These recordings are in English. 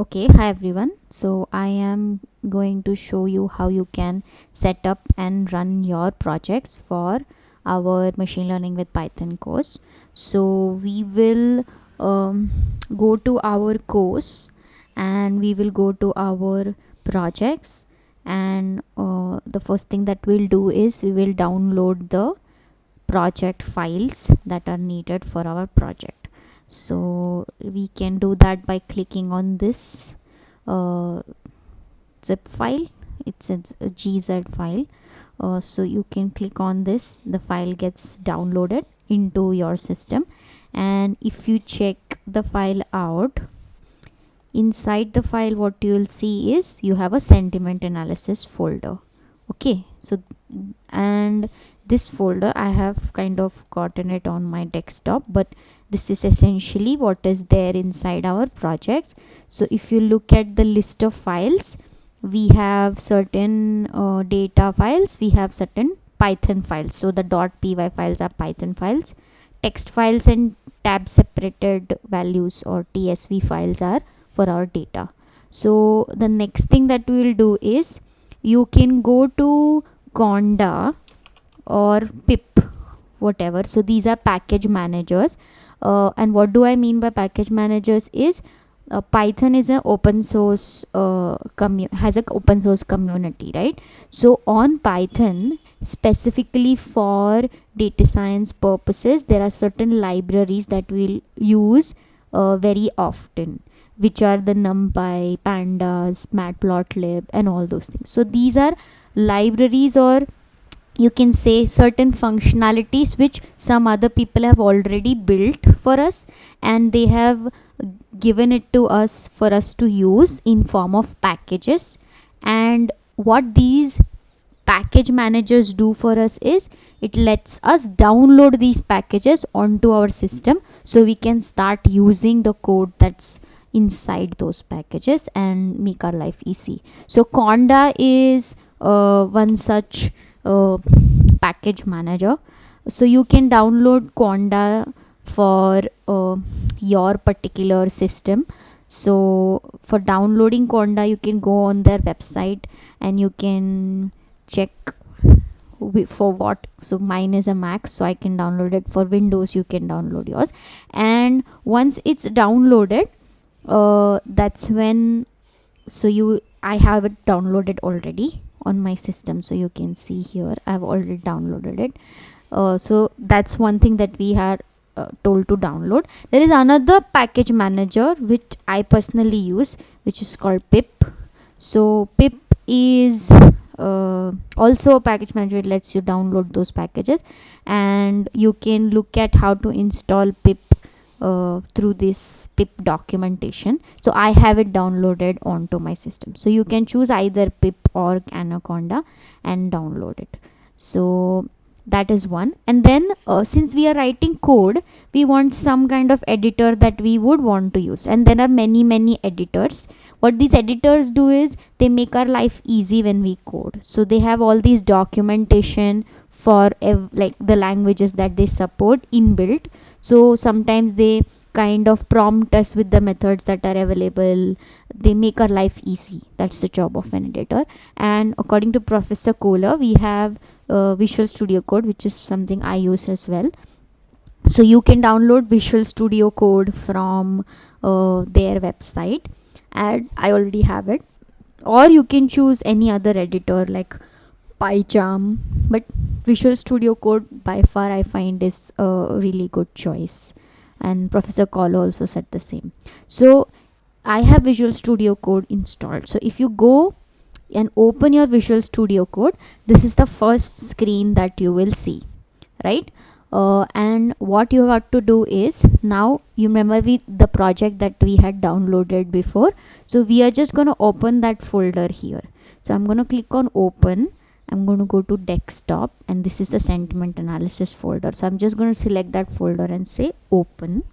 Okay, hi everyone. So I am going to show you how you can set up and run your projects for our machine learning with Python course. So we will um, go to our course and we will go to our projects, and the first thing that we'll do is we will download the project files that are needed for our project. So we can do that by clicking on this uh, zip file. It's a gz file. So you can click on this, the file gets downloaded into your system, and if you check the file out, inside the file what you will see is you have a sentiment analysis folder. Okay, so and this folder I have kind of gotten it on my desktop, but this is essentially what is there inside our projects. So if you look at the list of files, we have certain data files, we have certain Python files. So the .py files are Python files, text files and tab separated values or tsv files are for our data. So the next thing that we will do is you can go to conda or pip, whatever. So these are package managers, and what do I mean by package managers is Python is an open source has an open source community, right? So on Python, specifically for data science purposes, there are certain libraries that we'll use very often, which are the NumPy, Pandas, Matplotlib, and all those things. So these are libraries, or you can say certain functionalities which some other people have already built for us, and they have given it to us for us to use in form of packages. And what these package managers do for us is it lets us download these packages onto our system, so we can start using the code that's inside those packages and make our life easy. So conda is one such uh, package manager. So you can download conda for your particular system. So for downloading conda, you can go on their website and you can check for what. So mine is a Mac, so I can download it. For Windows, you can download yours, and once it's downloaded, that's when, so you I have it downloaded already on my system. So you can see here I've already downloaded it. So that's one thing that we had told to download. There is another package manager which I personally use, which is called pip. So pip is also a package manager. It lets you download those packages, and you can look at how to install pip through this pip documentation. So I have it downloaded onto my system. So you can choose either pip or anaconda and download it. So that is one. And then since we are writing code, we want some kind of editor that we would want to use, and there are many editors. What these editors do is they make our life easy when we code. So they have all these documentation for like the languages that they support inbuilt. So sometimes they kind of prompt us with the methods that are available. They make our life easy. That's the job of an editor. And according to Professor Kohler, we have Visual Studio Code, which is something I use as well. So you can download Visual Studio Code from their website, and I already have it. Or you can choose any other editor like PyCharm, but Visual Studio Code by far I find is a really good choice, and Professor Kohler also said the same. So I have Visual Studio Code installed. So if you go and open your Visual Studio Code, this is the first screen that you will see, right? And what you have to do is, now you remember the project that we had downloaded before. So we are just going to open that folder here. So I'm going to click on open. I'm going to go to desktop, and this is the sentiment analysis folder. So I'm just going to select that folder and say open.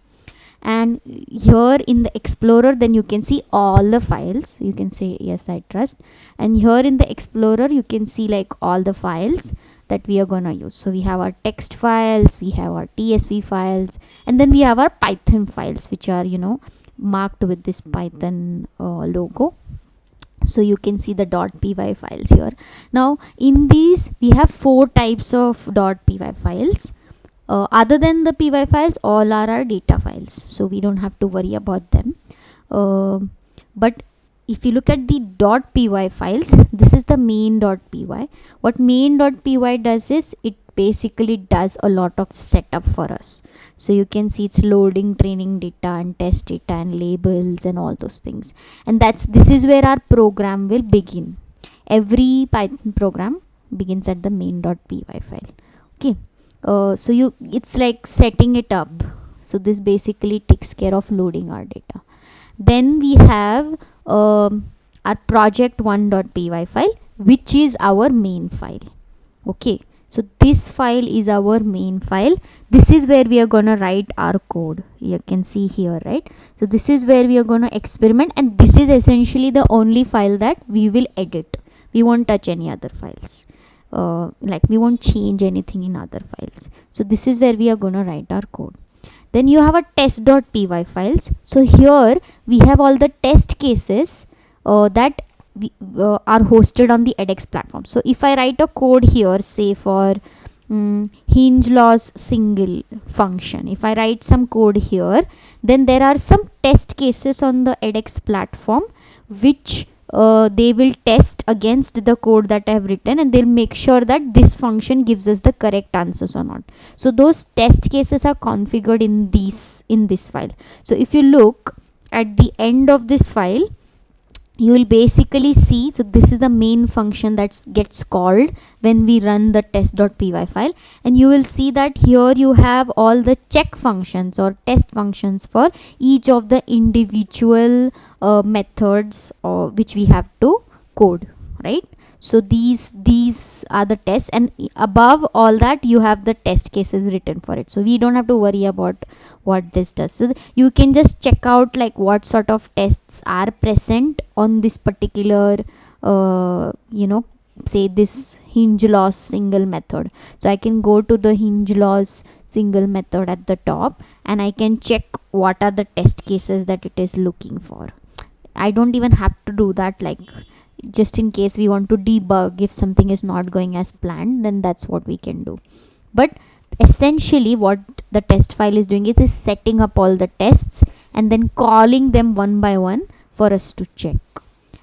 And here in the explorer, then you can see all the files. You can say yes, I trust. And here in the explorer, you can see like all the files that we are gonna use. So we have our text files, we have our tsv files, and then we have our Python files, which are marked with this Python logo. So you can see the .py files here. Now in these we have 4 types of .py files. Other than the py files, all are our data files, so we don't have to worry about them. But if you look at the .py files, this is the main.py. What main.py does is it basically does a lot of setup for us. So you can see it's loading training data and test data and labels and all those things. And this is where our program will begin. Every Python program begins at the main.py file. Okay. So it's like setting it up. So this basically takes care of loading our data. Then we have our project1.py file, which is our main file. Okay, so this file is our main file. This is where we are gonna write our code. You can see here, right? So this is where we are gonna experiment, and this is essentially the only file that we will edit. We won't touch any other files. Like we won't change anything in other files. So this is where we are gonna write our code. Then you have a test.py files. So here we have all the test cases that are hosted on the edX platform. So if I write a code here, say for hinge loss single function, if I write some code here, then there are some test cases on the edX platform which they will test against the code that I have written, and they'll make sure that this function gives us the correct answers or not. So those test cases are configured in this file. So if you look at the end of this file, you will basically see, so this is the main function that gets called when we run the test.py file, and you will see that here you have all the check functions or test functions for each of the individual methods which we have to code, right? So these are the tests, and above all that you have the test cases written for it. So we don't have to worry about what this does. So you can just check out like what sort of tests are present on this particular say this hinge loss single method. So I can go to the hinge loss single method at the top, and I can check what are the test cases that it is looking for. I don't even have to do that, like just in case we want to debug if something is not going as planned, then that's what we can do. But essentially what the test file is doing is setting up all the tests and then calling them one by one for us to check.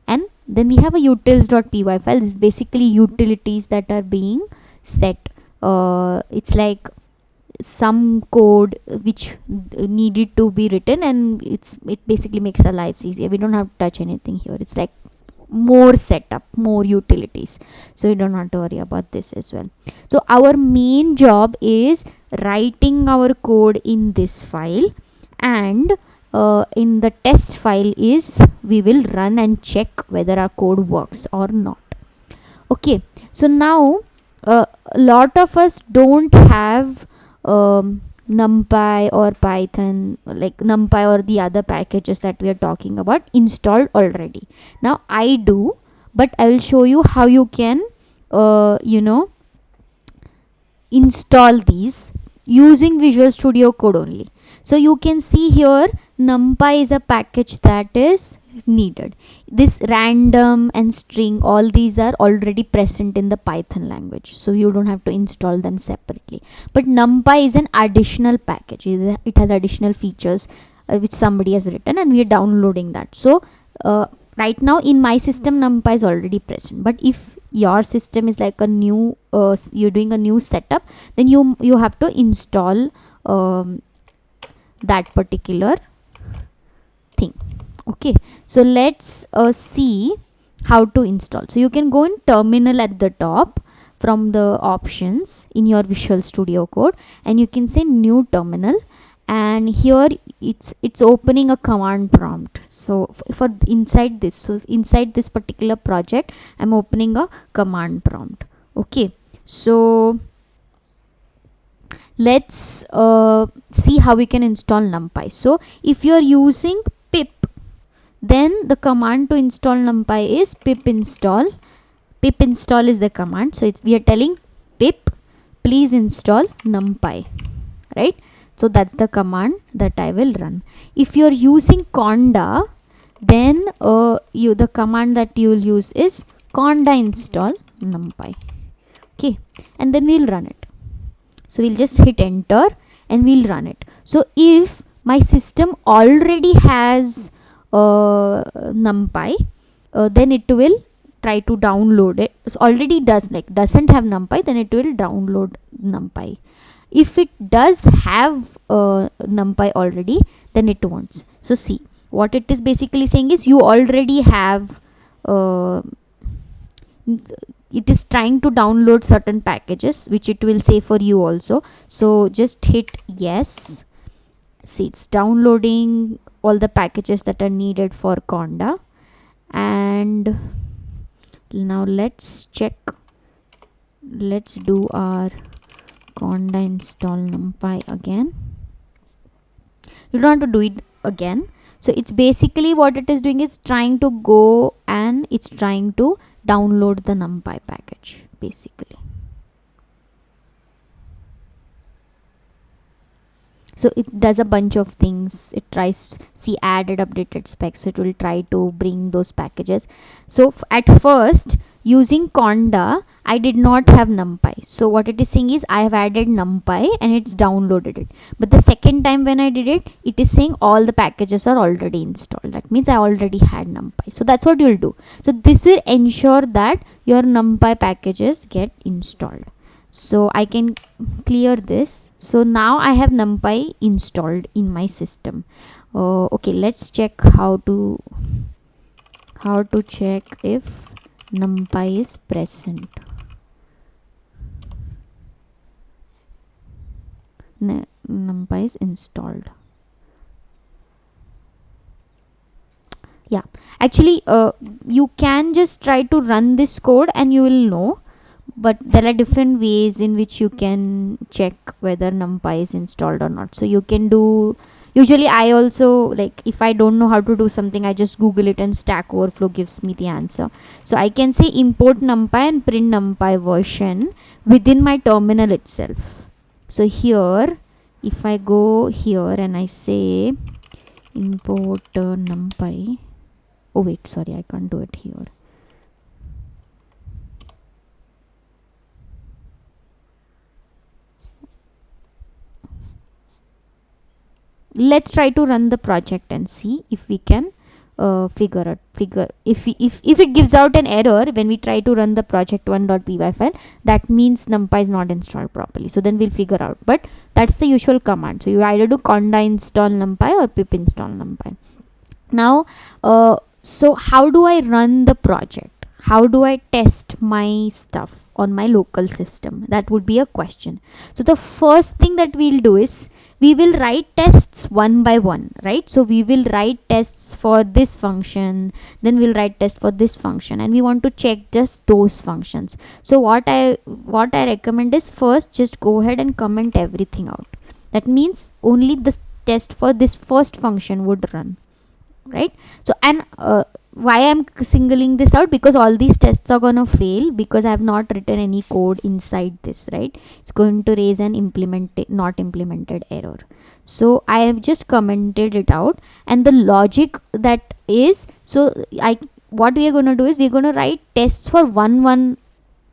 And then we have a utils.py file. This is basically utilities that are being set. It's like some code which needed to be written, and it basically makes our lives easier. We don't have to touch anything here. It's like more setup, more utilities, so you don't have to worry about this as well. So our main job is writing our code in this file, and in the test file is we will run and check whether our code works or not. Okay, so now a lot of us don't have NumPy or Python, like NumPy or the other packages that we are talking about, installed already. Now I do, but I will show you how you can install these using Visual Studio Code only. So you can see here NumPy is a package that is needed. This random and string, all these are already present in the Python language, so you don't have to install them separately. But NumPy is an additional package. It has additional features which somebody has written, and we are downloading that. So right now in my system NumPy is already present, but if your system is like a new you're doing a new setup, then you have to install that particular thing. Okay, so let's see how to install. So you can go in terminal at the top from the options in your Visual Studio Code, and you can say new terminal, and here it's opening a command prompt. So for inside this particular project I'm opening a command prompt. Okay, so let's see how we can install NumPy. So if you're using pip, then the command to install NumPy is pip install. Pip install is the command. So we are telling pip please install NumPy, right? So that's the command that I will run. If you're using conda, then the command that you will use is conda install numpy. Okay, and then we'll run it. So we'll just hit enter and we'll run it. So if my system already has numpy, then it will try to download it. So already doesn't have numpy, then it will download numpy. If it does have numpy already, then it won't. So see, what it is basically saying is you already have it is trying to download certain packages, which it will say for you also. So just hit yes. See, it's downloading all the packages that are needed for conda. And now let's check. Let's do our conda install numpy again. You don't have to do it again. So it's basically what it is doing is trying to go and it's trying to download the numpy package basically. So it does a bunch of things. It tries see added updated specs, so it will try to bring those packages. So at first, using conda, I did not have numpy. So what it is saying is I have added numpy and it's downloaded it. But the second time when I did it, it is saying all the packages are already installed. That means I already had numpy. So that's what you'll do. So this will ensure that your numpy packages get installed. So I can clear this. So now I have numpy installed in my system. Okay, let's check how to check if numpy is present. Numpy is installed. Yeah, actually you can just try to run this code and you will know. But there are different ways in which you can check whether numpy is installed or not. So you can do, usually I also, like if I don't know how to do something, I just Google it and Stack Overflow gives me the answer. So I can say import numpy and print numpy version within my terminal itself. So here, if I go here and I say import numpy, oh wait, sorry, I can't do it here. Let's try to run the project and see if we can figure if it gives out an error when we try to run the project1.py file, that means numpy is not installed properly. So then we'll figure out, but that's the usual command. So you either do conda install numpy or pip install numpy. Now so how do I run the project? How do I test my stuff on my local system? That would be a question. So the first thing that we'll do is we will write tests one by one, right? So we will write tests for this function, then we'll write test for this function, and we want to check just those functions. So what I recommend is first just go ahead and comment everything out. That means only the test for this first function would run, right? So and why I'm singling this out, because all these tests are gonna fail because I have not written any code inside this, right? It's going to raise an not implemented error. So I have just commented it out, and the logic that is, so what we are going to do is we're going to write tests for one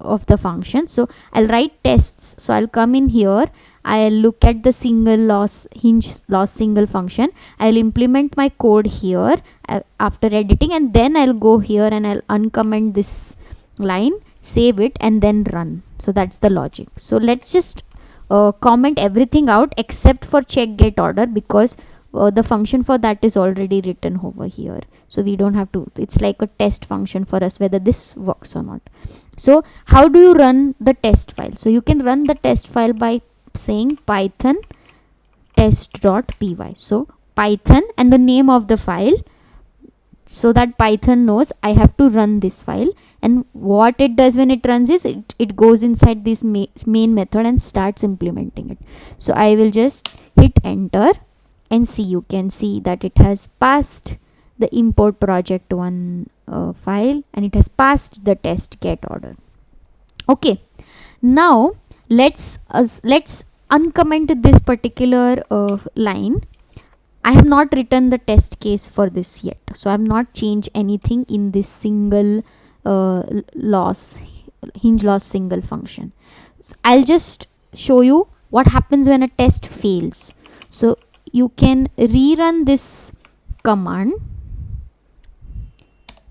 of the functions. So I'll write tests. So I'll come in here, I'll look at the hinge loss single function, I'll implement my code here after editing, and then I'll go here and I'll uncomment this line, save it, and then run. So that's the logic. So let's just comment everything out except for check get order, because the function for that is already written over here. So we don't have to, it's like a test function for us whether this works or not. So how do you run the test file? So you can run the test file by saying python test.py. So python and the name of the file, so that Python knows I have to run this file. And what it does when it runs is it goes inside this main method and starts implementing it. So I will just hit enter and see, you can see that it has passed the import project1 file, and it has passed the test get order. Okay, now let's uncomment this particular line. I have not written the test case for this yet, so I have not changed anything in this single loss, hinge loss single function. So I'll just show you what happens when a test fails. So you can rerun this command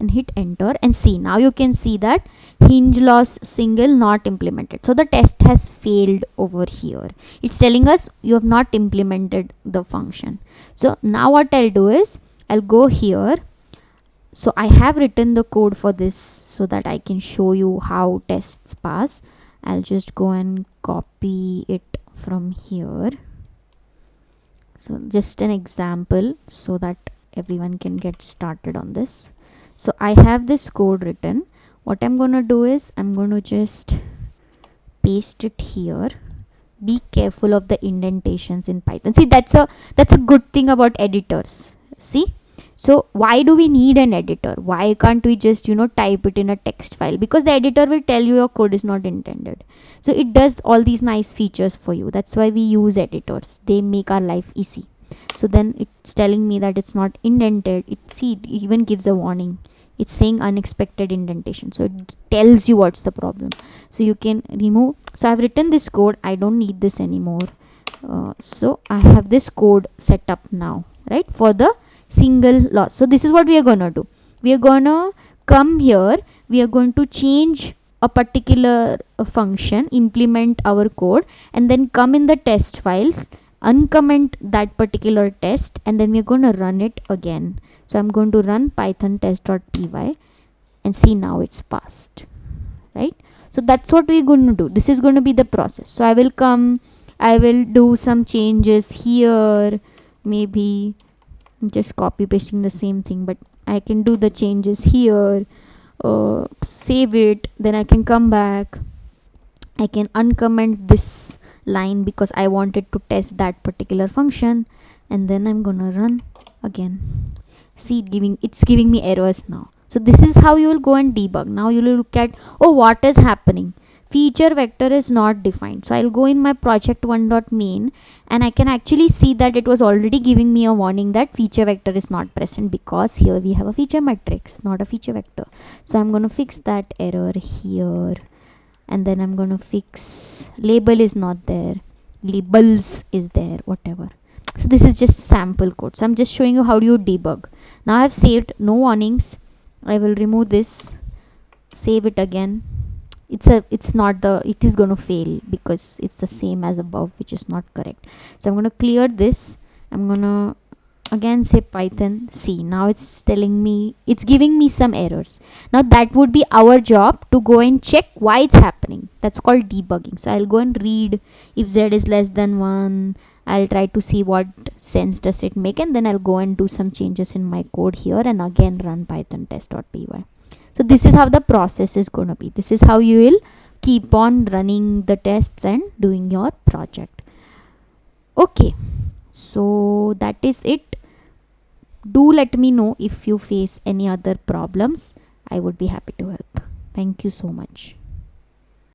and hit enter and see. Now you can see that hinge loss single not implemented. So the test has failed over here. It's telling us you have not implemented the function. So now what I'll do is I'll go here. So I have written the code for this so that I can show you how tests pass. I'll just go and copy it from here. So just an example so that everyone can get started on this. So I have this code written. What I'm going to do is I'm going to just paste it here. Be careful of the indentations in Python. See, that's a good thing about editors. See, so why do we need an editor? Why can't we just type it in a text file? Because the editor will tell you your code is not intended. So it does all these nice features for you. That's why we use editors. They make our life easy. So then it's telling me that it's not indented. It even gives a warning. It's saying unexpected indentation, so it tells you what's the problem. So you can remove. So I've written this code. I don't need this anymore. So I have this code set up now, right, for the single loss. So this is what we are gonna do. We are gonna come here. We are going to change a particular function, implement our code, and then come in the test file, uncomment that particular test, and then we're going to run it again. So I'm going to run python test.py and see, now it's passed, right? So that's what we're going to do. This is going to be the process. So I will do some changes here, maybe just copy pasting the same thing, but I can do the changes here, save it, then I can come back. I can uncomment this line because I wanted to test that particular function, and then I'm gonna run again. See, it's giving me errors now. So this is how you will go and debug. Now you will look at, oh, what is happening? Feature vector is not defined. So I'll go in my project1.main and I can actually see that it was already giving me a warning that feature vector is not present, because here we have a feature matrix, not a feature vector. So I'm going to fix that error here, and then I'm going to fix label is not there, labels is there, whatever. So this is just sample code. So I'm just showing you how do you debug. Now I've saved, no warnings. I will remove this, save it again. It is going to fail because it's the same as above, which is not correct. So I'm going to clear this. I'm going to again say python. See, now it's telling me, it's giving me some errors. Now that would be our job, to go and check why it's happening. That's called debugging. So I'll go and read if z is less than 1. I'll try to see what sense does it make, and then I'll go and do some changes in my code here and again run python test.py. So this is how the process is going to be. This is how you will keep on running the tests and doing your project. Okay, so that is it. Do let me know if you face any other problems. I would be happy to help. Thank you so much.